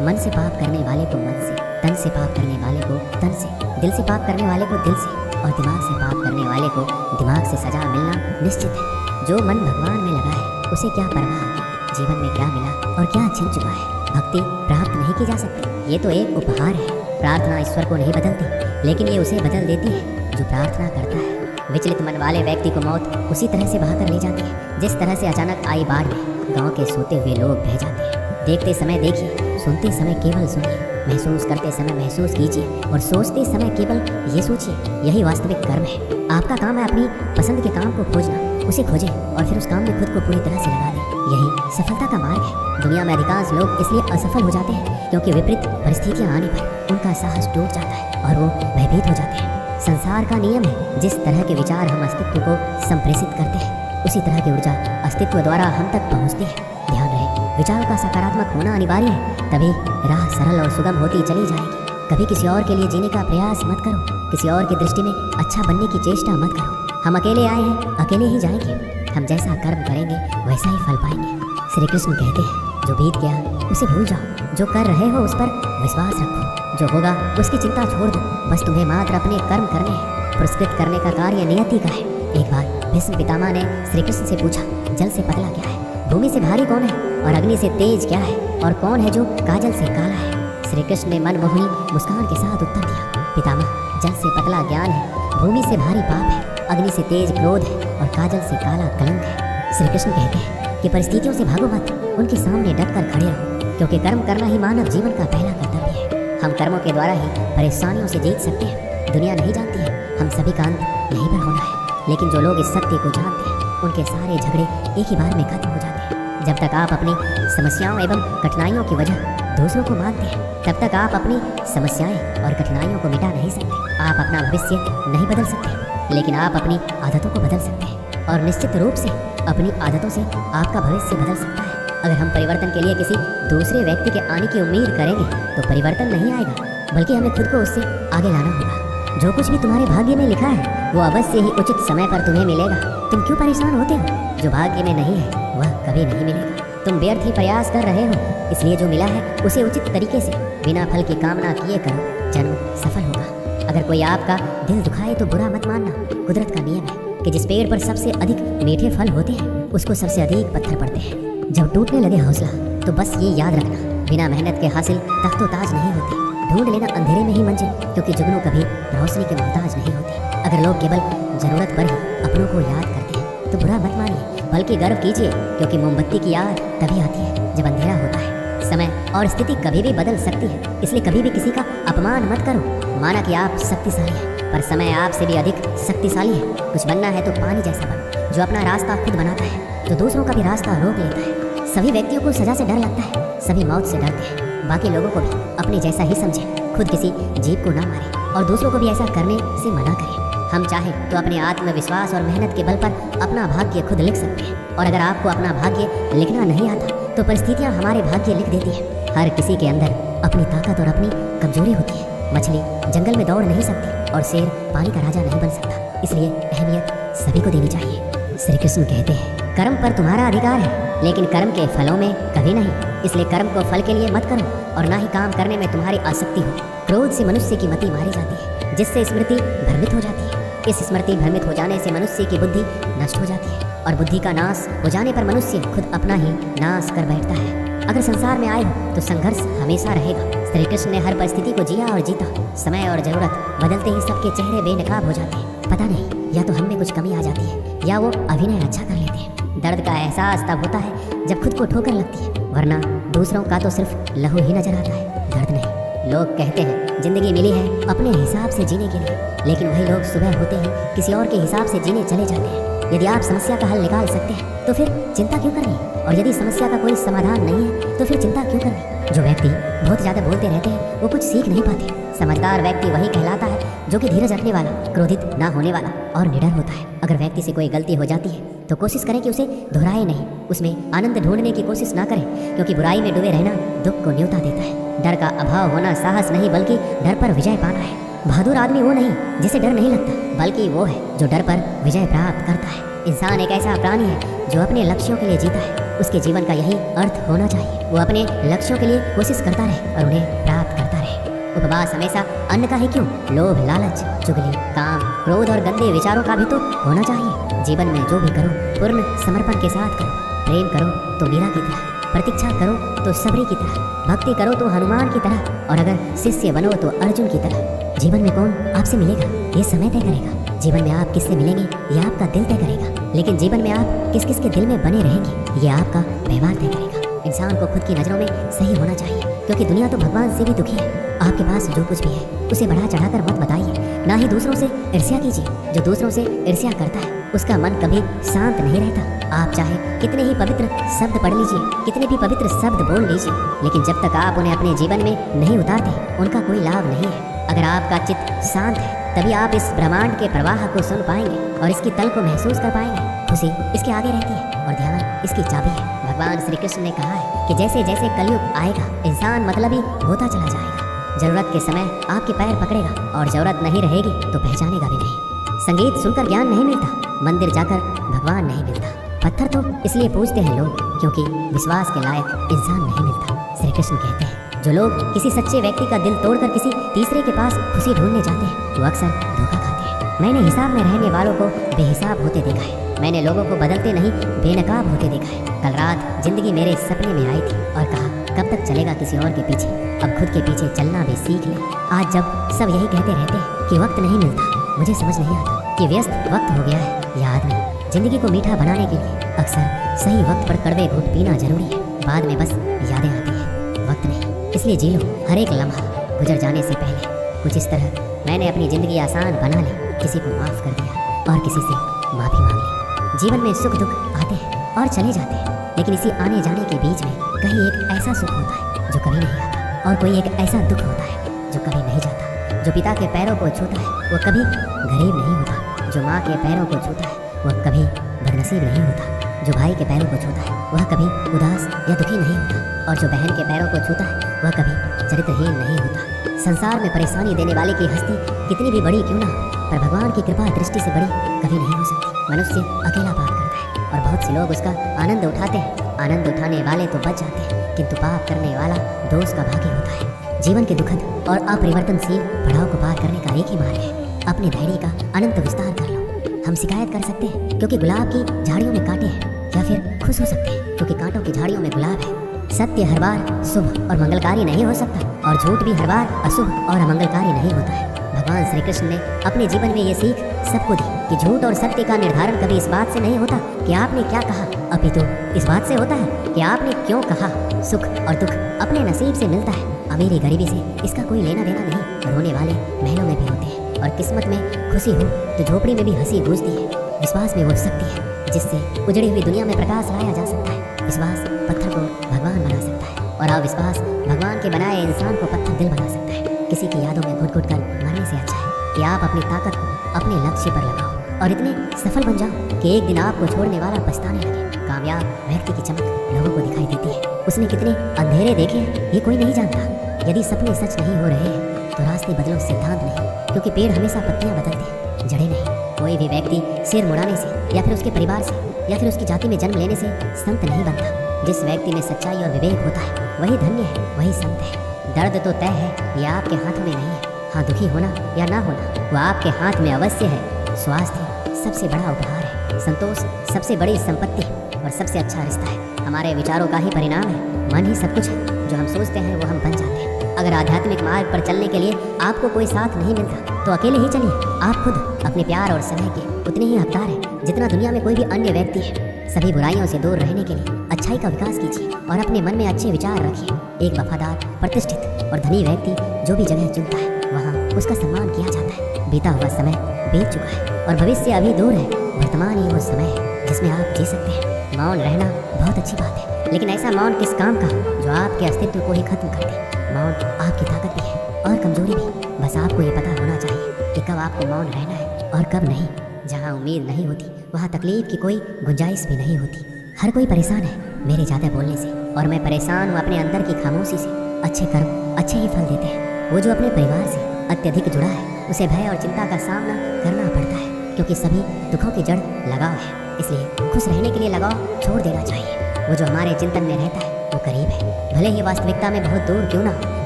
मन से पाप करने वाले को मन से, तन से पाप करने वाले को तन से, दिल से पाप करने वाले को दिल से और दिमाग से पाप करने वाले को दिमाग से सजा मिलना निश्चित है। जो मन भगवान में लगा है उसे क्या परवाह है जीवन में क्या मिला और क्या छिन चुका है। भक्ति प्राप्त नहीं की जा सकती, ये तो एक उपहार है। प्रार्थना ईश्वर को नहीं बदलती, लेकिन ये उसे बदल देती है जो प्रार्थना करता है। विचलित मन वाले व्यक्ति को मौत उसी तरह से बहाकर ले जाती है जिस तरह से अचानक आई बाढ़ में गांव के सोते हुए लोग बह जाते हैं। देखते समय देखिए, सुनते समय केवल सुनिए, महसूस करते समय महसूस कीजिए और सोचते समय केवल ये सोचिए। यही वास्तविक कर्म है। आपका काम है अपनी पसंद के काम को खोजना, उसे खोजें और फिर उस काम में खुद को पूरी तरह से लगा दें। यही सफलता का मार्ग है। दुनिया में अधिकांश लोग इसलिए असफल हो जाते हैं क्योंकि विपरीत परिस्थितियां आने पर उनका साहस टूट जाता है और वो भयभीत हो जाते हैं। संसार का नियम है, जिस तरह के विचार हम अस्तित्व को संप्रेषित करते हैं उसी तरह की ऊर्जा अस्तित्व द्वारा हम तक पहुँचती है। ध्यान रहे, विचारों का सकारात्मक होना अनिवार्य है, तभी राह सरल और सुगम होती चली जाएगी। कभी किसी और के लिए जीने का प्रयास मत करो, किसी और की दृष्टि में अच्छा बनने की चेष्टा मत करो। हम अकेले आए हैं, अकेले ही जाएंगे। हम जैसा कर्म करेंगे वैसा ही फल पाएंगे। श्री कृष्ण कहते हैं, जो बीत गया उसे भूल जाओ, जो कर रहे हो उस पर विश्वास रखो, जो होगा उसकी चिंता छोड़ दो। बस तुम्हें मात्र अपने कर्म करने हैं। पुरस्कृत करने का कार्य नियति का है। एक बार भीष्म पितामह ने श्री कृष्ण से पूछा, जल से पतला क्या है, भूमि से भारी कौन है और अग्नि से तेज क्या है, और कौन है जो काजल से काला है। श्री कृष्ण ने मनमोहनी मुस्कान के साथ उत्तर दिया, पितामह, जल से पतला ज्ञान है, भूमि से भारी पाप है, अग्नि से तेज क्रोध है और काजल से काला कलंक है। श्री कृष्ण कहते हैं कि परिस्थितियों से भागो मत, उनके सामने डट कर खड़े रहो, क्योंकि कर्म करना ही मानव जीवन का पहला कर्तव्य है। हम कर्मों के द्वारा ही परेशानियों से जीत सकते हैं। दुनिया नहीं जानती है हम सभी का अंत यहीं पर होना है, लेकिन जो लोग इस सत्य को जानते हैं उनके सारे झगड़े एक ही बार में खत्म हो जाते हैं। जब तक आप अपनी समस्याओं एवं कठिनाइयों की वजह दूसरों को मानते हैं, तब तक आप अपनी समस्याएं और कठिनाइयों को मिटा नहीं सकते। आप अपना भविष्य नहीं बदल सकते, लेकिन आप अपनी आदतों को बदल सकते हैं, और निश्चित रूप से अपनी आदतों से आपका भविष्य बदल सकता है। अगर हम परिवर्तन के लिए किसी दूसरे व्यक्ति के आने की उम्मीद करेंगे तो परिवर्तन नहीं आएगा, बल्कि हमें खुद को उससे आगे लाना होगा। जो कुछ भी तुम्हारे भाग्य में लिखा है वो अवश्य ही उचित समय पर तुम्हें मिलेगा। तुम क्यों परेशान होते हो? जो भाग्य में नहीं है वह कभी नहीं मिलेगा। तुम व्यर्थ ही प्रयास कर रहे हो, इसलिए जो मिला है उसे उचित तरीके से बिना फल की कामना किए करो, जन्म सफल होगा। अगर कोई आपका दिल दुखाए तो बुरा मत मानना। कुदरत का नियम है कि जिस पेड़ पर सबसे अधिक मीठे फल होते हैं उसको सबसे अधिक पत्थर पड़ते हैं। जब टूटने लगे हौसला तो बस ये याद रखना, बिना मेहनत के हासिल तख्तो ताज नहीं होते। ढूंढ लेना अंधेरे में ही मंजिल, क्योंकि जुगनू कभी रोशनी के मोहताज नहीं होते। अगर लोग केवल जरूरत पर ही अपनों को याद करते हैं तो बुरा मत मानिए, बल्कि गर्व कीजिए, क्योंकि मोमबत्ती की याद तभी आती है जब अंधेरा होता है। समय और स्थिति कभी भी बदल सकती है, इसलिए कभी भी किसी का अपमान मत करो। माना कि आप शक्तिशाली हैं, पर समय आपसे भी अधिक शक्तिशाली है। कुछ बनना है तो पानी जैसा बनो, जो अपना रास्ता खुद बनाता है, जो दूसरों का भी रास्ता रोक लेता है। सभी व्यक्तियों को सजा से डर लगता है, सभी मौत से डरते हैं। बाकी लोगों को भी अपने जैसा ही समझें, खुद किसी जीव को ना मारें और दूसरों को भी ऐसा करने से मना करें। हम चाहें तो अपने आत्मविश्वास और मेहनत के बल पर अपना भाग्य खुद लिख सकते हैं, और अगर आपको अपना भाग्य लिखना नहीं आता तो परिस्थितियाँ हमारे भाग्य लिख देती हैं। हर किसी के अंदर अपनी ताकत और अपनी कमजोरी होती है। मछली जंगल में दौड़ नहीं सकती और शेर पानी का राजा नहीं बन सकता, इसलिए अहमियत सभी को देनी चाहिए। श्री कृष्ण कहते हैं, कर्म पर तुम्हारा अधिकार है, लेकिन कर्म के फलों में कभी नहीं। इसलिए कर्म को फल के लिए मत करो और ना ही काम करने में तुम्हारी आसक्ति हो। क्रोध से मनुष्य की मति मारी जाती है, जिससे स्मृति भ्रमित हो जाती है। इस स्मृति भ्रमित हो जाने से मनुष्य की बुद्धि नष्ट हो जाती है, और बुद्धि का नाश हो जाने पर मनुष्य खुद अपना ही नाश कर बैठता है। अगर संसार में आए हो तो संघर्ष हमेशा रहेगा। श्री कृष्ण ने हर परिस्थिति को जिया और जीता। समय और जरूरत बदलते ही सबके चेहरे बेनकाब हो जाते हैं। पता नहीं, या तो हम में कुछ कमी आ जाती है या वो अभिनय अच्छा कर लेते हैं। दर्द का एहसास तब होता है जब खुद को ठोकर लगती है, वरना दूसरों का तो सिर्फ लहू ही नजर आता है, दर्द नहीं। लोग कहते हैं जिंदगी मिली है अपने हिसाब से जीने के लिए, लेकिन वही लोग सुबह होते ही किसी और के हिसाब से जीने चले जाते हैं। यदि आप समस्या का हल निकाल सकते हैं तो फिर चिंता क्यों करनी, और यदि समस्या का कोई समाधान नहीं है तो फिर चिंता क्यों करनी। जो व्यक्ति बहुत ज़्यादा बोलते रहते हैं वो कुछ सीख नहीं पाते। समझदार व्यक्ति वही कहलाता है जो कि धीरज रखने वाला, क्रोधित ना होने वाला और निडर होता है। अगर व्यक्ति से कोई गलती हो जाती है तो कोशिश करें कि उसे दोहराए नहीं, उसमें आनंद ढूंढने की कोशिश ना करें, क्योंकि बुराई में डूबे रहना दुख को न्योता देता है। डर का अभाव होना साहस नहीं, बल्कि डर पर विजय पाना है। बहादुर आदमी वो नहीं जिसे डर नहीं लगता, बल्कि वो है जो डर पर विजय प्राप्त करता है। इंसान एक ऐसा प्राणी है जो अपने लक्ष्यों के लिए जीता है। उसके जीवन का यही अर्थ होना चाहिए। वो अपने लक्ष्यों के लिए कोशिश करता रहे और उन्हें प्राप्त करता रहे। उपवास हमेशा अन्न का ही क्यों, लोभ, लालच, चुगली, काम, क्रोध और गंदे विचारों का भी तो होना चाहिए। जीवन में जो भी करो पूर्ण समर्पण के साथ करो। प्रेम करो तो मीरा की तरह, प्रतीक्षा करो तो सबरी की तरह, भक्ति करो तो हनुमान की तरह, और अगर शिष्य बनो तो अर्जुन की तरह। जीवन में कौन आपसे मिलेगा ये समय तय करेगा। जीवन में आप किससे मिलेंगे ये आपका दिल तय करेगा। लेकिन जीवन में आप किस किस के दिल में बने रहेंगे ये आपका व्यवहार तय करेगा। इंसान को खुद की नज़रों में सही होना चाहिए, क्योंकि दुनिया तो भगवान से भी दुखी है। आपके पास जो कुछ भी है उसे बढ़ा चढ़ाकर मत बताइए। ना ही दूसरों से ईर्ष्या कीजिए। जो दूसरों से ईर्ष्या करता है उसका मन कभी शांत नहीं रहता। आप चाहे कितने ही पवित्र शब्द पढ़ लीजिए, कितने भी पवित्र शब्द बोल लीजिए, लेकिन जब तक आप उन्हें अपने जीवन में नहीं उतारते उनका कोई लाभ नहीं है। अगर आपका चित्त शांत है तभी आप इस ब्रह्मांड के प्रवाह को सुन पाएंगे और इसकी तल को महसूस कर पाएंगे। खुशी इसके आगे रहती है और ध्यान इसकी चाबी है। भगवान श्री कृष्ण ने कहा है कि जैसे जैसे कलयुग आएगा इंसान मतलबी होता चला जाएगा। जरूरत के समय आपके पैर पकड़ेगा और जरूरत नहीं रहेगी तो पहचानेगा भी नहीं। संगीत सुनकर ज्ञान नहीं मिलता, मंदिर जाकर भगवान नहीं मिलता। पत्थर तो इसलिए पूजते हैं लोग क्योंकि विश्वास के लायक इंसान नहीं मिलता। श्री कृष्ण कहते हैं जो लोग किसी सच्चे व्यक्ति का दिल तोड़कर किसी तीसरे के पास खुशी ढूंढने जाते हैं वो अक्सर धोखा खाते हैं। मैंने हिसाब में रहने वालों को बेहिसाब होते देखा है। मैंने लोगों को बदलते नहीं बेनकाब होते देखा है। कल रात जिंदगी मेरे सपने में आई थी और कहा कब तक चलेगा किसी और के पीछे, अब खुद के पीछे चलना भी सीख ले। आज जब सब यही कहते रहते हैं कि वक्त नहीं मिलता, मुझे समझ नहीं आता कि व्यस्त वक्त हो गया है। यह आदमी जिंदगी को मीठा बनाने के लिए अक्सर सही वक्त पर कड़वे घूंट पीना जरूरी है। बाद में बस यादें आती हैं, वक्त नहीं। इसलिए जी लो हर एक लम्हा गुजर जाने से पहले। कुछ इस तरह मैंने अपनी ज़िंदगी आसान बना ली, किसी को माफ़ कर दिया और किसी से माफ़ी मांग ली। जीवन में सुख दुख आते हैं और चले जाते हैं, लेकिन इसी आने जाने के बीच में कहीं एक ऐसा सुख होता है जो कभी नहीं आता और कोई एक ऐसा दुख होता है जो कभी नहीं जाता। जो पिता के पैरों को छूता है वो कभी गरीब नहीं होता। जो माँ के पैरों को छूता है वह कभी बदनसीब नहीं होता। जो भाई के पैरों को छूता है वह कभी उदास या दुखी नहीं होता, और जो बहन के पैरों को छूता है वह कभी चरित्रहीन नहीं होता। संसार में परेशानी देने वाले की हस्ती कितनी भी बड़ी क्यों ना हो, पर भगवान की कृपा दृष्टि से बड़ी कभी नहीं हो सकती। मनुष्य अकेला पाप करता है और बहुत से लोग उसका आनंद उठाते हैं। आनंद उठाने वाले तो बच जाते हैं, किंतु पाप करने वाला दोष का भागी होता है। जीवन के दुखद और अपरिवर्तनशील पड़ाव को पार करने का एक ही मार्ग है, अपने धैर्य का अनंत विस्तार कर लो। हम शिकायत कर सकते हैं क्योंकि गुलाब की झाड़ियों में कांटे हैं, या फिर खुश हो सकते हैं क्योंकि कांटों की झाड़ियों में गुलाब है। सत्य हर बार शुभ और मंगलकारी नहीं हो सकता, और झूठ भी हर बार अशुभ और अमंगलकारी नहीं होता है। भगवान श्री कृष्ण ने अपने जीवन में ये सीख सबको दी कि झूठ और सत्य का निर्धारण कभी इस बात से नहीं होता कि आपने क्या कहा, अपितु इस बात से होता है कि आपने क्यों कहा। सुख और दुख अपने नसीब से मिलता है, अमीरी गरीबी से इसका कोई लेना देना नहीं। रोने वाले महलों में भी होते हैं, और किस्मत में खुशी हो तो झोपड़ी में भी हंसी गूंजती है। विश्वास में वो शक्ति है जिससे उजड़ी हुई दुनिया में प्रकाश लाया जा सकता है। विश्वास पत्थर को भगवान बना सकता है, और अविश्वास भगवान के बनाए इंसान को पत्थर दिल बना सकता है। किसी की यादों में घुट घुट कर मरने से अच्छा है कि आप अपनी ताकत को अपने लक्ष्य पर लगाओ और इतने सफल बन जाओ कि एक दिन आपको छोड़ने वाला पछताने लगे। कामयाब व्यक्ति की चमक लोगों को दिखाई देती है। उसने कितने अंधेरे देखे हैं ये कोई नहीं जानता। यदि सपने सच नहीं हो रहे हैं तो रास्ते बदलो, सिद्धांत नहीं, क्योंकि पेड़ हमेशा पत्तियां बदलते हैं, जड़ें नहीं। कोई भी व्यक्ति सिर मुड़ाने से या फिर उसके परिवार से या फिर उसकी जाति में जन्म लेने से संत नहीं बनता। जिस व्यक्ति में सच्चाई और विवेक होता है वही धन्य है, वही संत है। दर्द तो तय है, यह आपके हाथों में नहीं है। हाँ, दुखी होना या ना होना वह आपके हाथ में अवश्य है। स्वास्थ्य सबसे बड़ा उपहार है, संतोष सबसे बड़ी संपत्ति है, और सबसे अच्छा रिश्ता है हमारे विचारों का ही परिणाम है। मन ही सब कुछ है, जो हम सोचते हैं वो हम बन जाते हैं। अगर आध्यात्मिक मार्ग पर चलने के लिए आपको कोई साथ नहीं मिलता तो अकेले ही चलिए। आप खुद अपने प्यार और समय के उतने ही हकदार हैं जितना दुनिया में कोई भी अन्य व्यक्ति है। सभी बुराइयों से दूर रहने के लिए अच्छाई का विकास कीजिए और अपने मन में अच्छे विचार रखिए। एक वफादार, प्रतिष्ठित और धनी व्यक्ति जो भी जगह चुनता है वहाँ उसका सम्मान किया जाता है। बीता हुआ समय बीत चुका है और भविष्य अभी दूर है। वर्तमान ही वो समय है जिसमें आप जी सकते हैं। मौन रहना बहुत अच्छी बात है, लेकिन ऐसा मौन किस काम का जो आपके अस्तित्व को ही खत्म कर दे। मौन आपकी ताकत भी है और कमजोरी भी। बस आपको ये पता होना चाहिए कि कब आपको मौन रहना है और कब नहीं। जहाँ उम्मीद नहीं होती वहाँ तकलीफ की कोई गुंजाइश भी नहीं होती। हर कोई परेशान है मेरे ज़्यादा बोलने से, और मैं परेशान हूँ अपने अंदर की खामोशी से। अच्छे कर्म अच्छे ही फल देते हैं। वो जो अपने परिवार से अत्यधिक जुड़ा है उसे भय और चिंता का सामना करना पड़ता है। क्योंकि सभी दुखों की जड़ लगाव है। इसलिए खुश रहने के लिए लगाव छोड़ देना चाहिए। वो जो हमारे चिंतन में रहता है वो करीब है, भले ही वास्तविकता में बहुत दूर क्यों ना हो,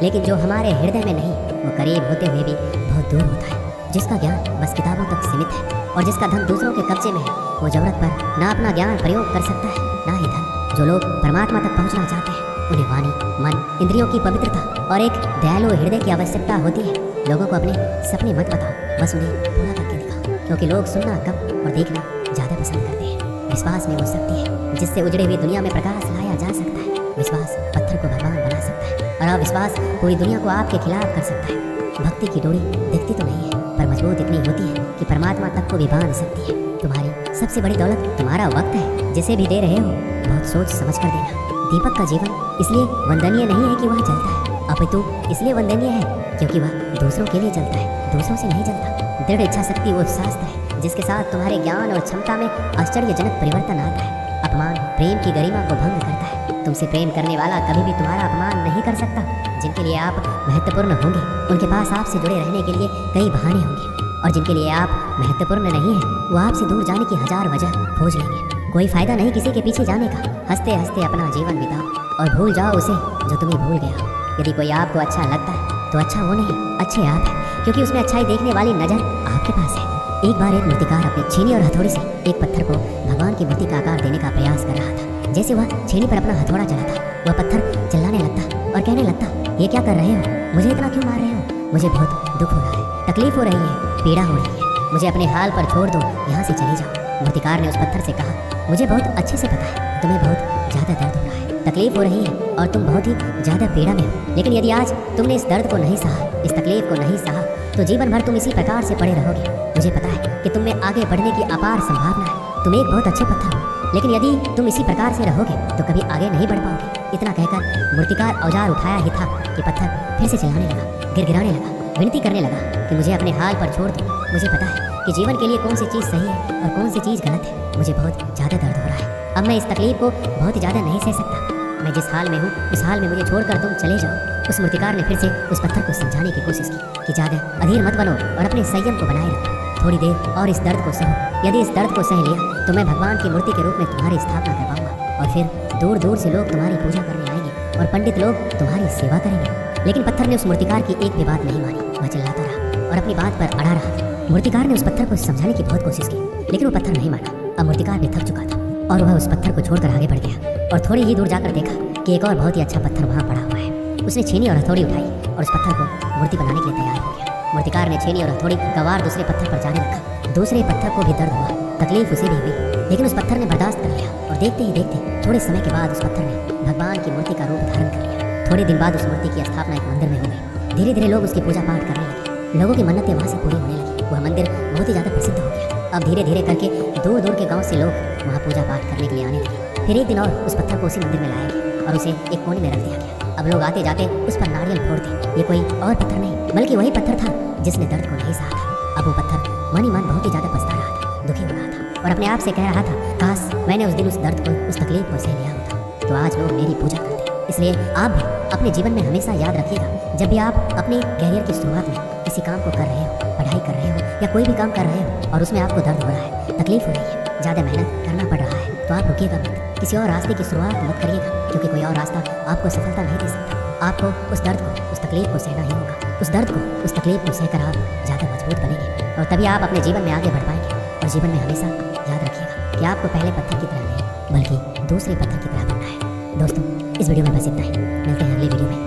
लेकिन जो हमारे हृदय में नहीं वो करीब होते हुए भी बहुत दूर होता है। जिसका ज्ञान बस किताबों तक सीमित है और जिसका धन दूसरों के कब्जे में है, वो जरूरत पर ना अपना ज्ञान प्रयोग कर सकता है ना ही धन। जो लोग परमात्मा तक पहुंचना चाहते हैं उन्हें वाणी, मन, इंद्रियों की पवित्रता और एक दयालु हृदय की आवश्यकता होती है। लोगों को अपने सपने मत बताओ, बस उन्हें पूरा करके दिखाओ, क्योंकि लोग सुनना कम और देखना ज़्यादा पसंद करते हैं। विश्वास में वो शक्ति है जिससे उजड़े हुई दुनिया में प्रकाश लाया जा सकता है। विश्वास पत्थर को भगवान बना सकता है और अविश्वास पूरी दुनिया को आपके खिलाफ कर सकता है। भक्ति की डोरी दिखती तो नहीं है पर मजबूत इतनी होती है कि परमात्मा तक को भी बांध सकती है। तुम्हारी सबसे बड़ी दौलत तुम्हारा वक्त है। जिसे भी दे रहे हो बहुत सोच समझ कर देना। दीपक का जीवन इसलिए वंदनीय नहीं है कि वह जलता है, अपितु इसलिए वंदनीय है क्योंकि वह दूसरों के लिए जलता है, दूसरों से नहीं जलता। दृढ़ इच्छा शक्ति वो शास्त्र है जिसके साथ तुम्हारे ज्ञान और क्षमता में आश्चर्यजनक परिवर्तन आता है। अपमान प्रेम की गरिमा को भंग करता है। तुमसे प्रेम करने वाला कभी भी तुम्हारा अपमान नहीं कर सकता। जिनके लिए आप महत्वपूर्ण होंगे उनके पास आपसे जुड़े रहने के लिए कई बहाने होंगे, और जिनके लिए आप महत्वपूर्ण नहीं हैं वो आपसे दूर जाने की हजार वजह खोज लेंगे। कोई फायदा नहीं किसी के पीछे जाने का। हंसते हंसते अपना जीवन बिताओ और भूल जाओ उसे जो तुम्हें भूल गया हो। यदि कोई आपको अच्छा लगता है तो अच्छा वो नहीं, अच्छे आप हैं, क्योंकि उसमें अच्छाई देखने वाली नजर आपके पास है। एक बार एक मूर्तिकार अपनी छेनी और हथौड़ी से एक पत्थर को भगवान की मूर्ति का आकार देने का प्रयास कर रहा था। जैसे वह छेनी पर अपना हथौड़ा चलाता वह पत्थर चिल्लाने लगता और कहने लगता, ये क्या कर रहे हो, मुझे इतना क्यों मार रहे हो, मुझे बहुत दुख हो रहा है, तकलीफ हो रही है, पीड़ा हो रही है, मुझे अपने हाल पर छोड़ दो, यहाँ से चले जाओ। मूर्तिकार ने उस पत्थर से कहा, मुझे बहुत अच्छे से पता है तुम्हें बहुत ज़्यादा दर्द हो रहा है, तकलीफ हो रही है और तुम बहुत ही ज़्यादा पीड़ा में हो, लेकिन यदि आज तुमने इस दर्द को नहीं सहा, इस तकलीफ को नहीं सहा, तो जीवन भर तुम इसी प्रकार से पड़े रहोगे। मुझे पता है कि तुम में आगे बढ़ने की अपार संभावना है। तुम एक बहुत अच्छे पत्थर हो, लेकिन यदि तुम इसी प्रकार से रहोगे तो कभी आगे नहीं बढ़ पाओगे। इतना कहकर मूर्तिकार औजार उठाया ही था कि पत्थर फिर से चिल्लाने लगा, गिड़गिड़ाने लगा, विनती करने लगा कि मुझे अपने हाल पर छोड़ दो। मुझे पता है कि जीवन के लिए कौन सी चीज़ सही है और कौन सी चीज़ गलत है। मुझे बहुत ज़्यादा दर्द हो रहा है, अब मैं इस तकलीफ को बहुत ज़्यादा नहीं सह सकता। मैं जिस हाल में हूँ उस हाल में मुझे छोड़कर तुम चले जाओ। उस मूर्तिकार ने फिर से उस पत्थर को समझाने की कोशिश की कि ज़्यादा अधीर मत बनो और अपने संयम को बनाए रखो। थोड़ी देर और इस दर्द को सहो। यदि इस दर्द को सह लिया तो मैं भगवान की मूर्ति के रूप में तुम्हारी स्थापना करवाऊंगा और फिर दूर दूर से लोग तुम्हारी पूजा करने आएंगे और पंडित लोग तुम्हारी सेवा करेंगे। लेकिन पत्थर ने उस मूर्तिकार की एक भी बात नहीं मानी। वह चिल्लाता रहा और अपनी बात पर अड़ा रहा था। मूर्तिकार ने उस पत्थर को समझाने की बहुत कोशिश की, लेकिन वो पत्थर नहीं माना। अब मूर्तिकार भी थक चुका था और वह उस पत्थर को छोड़कर आगे बढ़ गया और थोड़ी ही दूर जाकर देखा कि एक और बहुत ही अच्छा पत्थर वहाँ पड़ा हुआ है। उसने छेनी और हथौड़ी उठाई और उस पत्थर को मूर्ति बनाने के लिए तैयार हो गया। मूर्तिकार ने छेनी और हथौड़ी का वार दूसरे पत्थर पर जाने रखा। दूसरे पत्थर को भी दर्द हुआ, तकलीफ उसे भी हुई, लेकिन उस पत्थर ने बर्दाश्त कर लिया और देखते ही देखते थोड़े समय के बाद उस पत्थर ने भगवान की मूर्ति का रूप धारण कर लिया। थोड़े दिन बाद उस मूर्ति की स्थापना एक मंदिर में हो गई। धीरे धीरे लोग उसकी पूजा पाठ करने लगे। लोगों की मन्नतें वहाँ से पूरी होने लगी। वह मंदिर बहुत ही ज़्यादा प्रसिद्ध हो गया। अब धीरे धीरे करके दूर दूर के गाँव से लोग वहाँ पूजा पाठ करने के लिए आने लगे। फिर एक दिन और उस पत्थर को उसी मंदिर में लाया गया और उसे एक कोने में रख दिया गया। अब लोग आते जाते उस पर नारियल फोड़ते। ये कोई और पत्थर नहीं बल्कि वही पत्थर था जिसने दर्द को नहीं सहा था। अब वो पत्थर मन ही मन बहुत ही ज़्यादा पछता रहा था, दुखी हो रहा था और अपने आप से कह रहा था, काश मैंने उस दिन उस दर्द को, उस तकलीफ को सह लिया होता तो आज लोग मेरी पूजा करते। इसलिए आप भी अपने जीवन में हमेशा याद रखिएगा, जब भी आप अपने कैरियर की शुरुआत में किसी काम को कर रहे हो, पढ़ाई कर रहे हो या कोई भी काम कर रहे हो और उसमें आपको दर्द हो रहा है, तकलीफ हो रही है, ज़्यादा मेहनत करना पड़ रहा है, तो आप रुकिएगा मत। किसी और रास्ते की शुरुआत मत करिएगा, क्योंकि कोई और रास्ता आपको सफलता नहीं दे सकता। आपको उस दर्द को, उस तकलीफ को सहना ही होगा। उस दर्द को, उस तकलीफ को सहकर आप ज़्यादा मजबूत बनेंगे और तभी आप अपने जीवन में आगे बढ़ पाएंगे। और जीवन में हमेशा याद रखिएगा कि आपको पहले पत्थर की तरह नहीं बल्कि दूसरे पत्थर की तरह बनना है। दोस्तों, इस वीडियो में बस इतना ही। मिलते हैं अगले वीडियो में।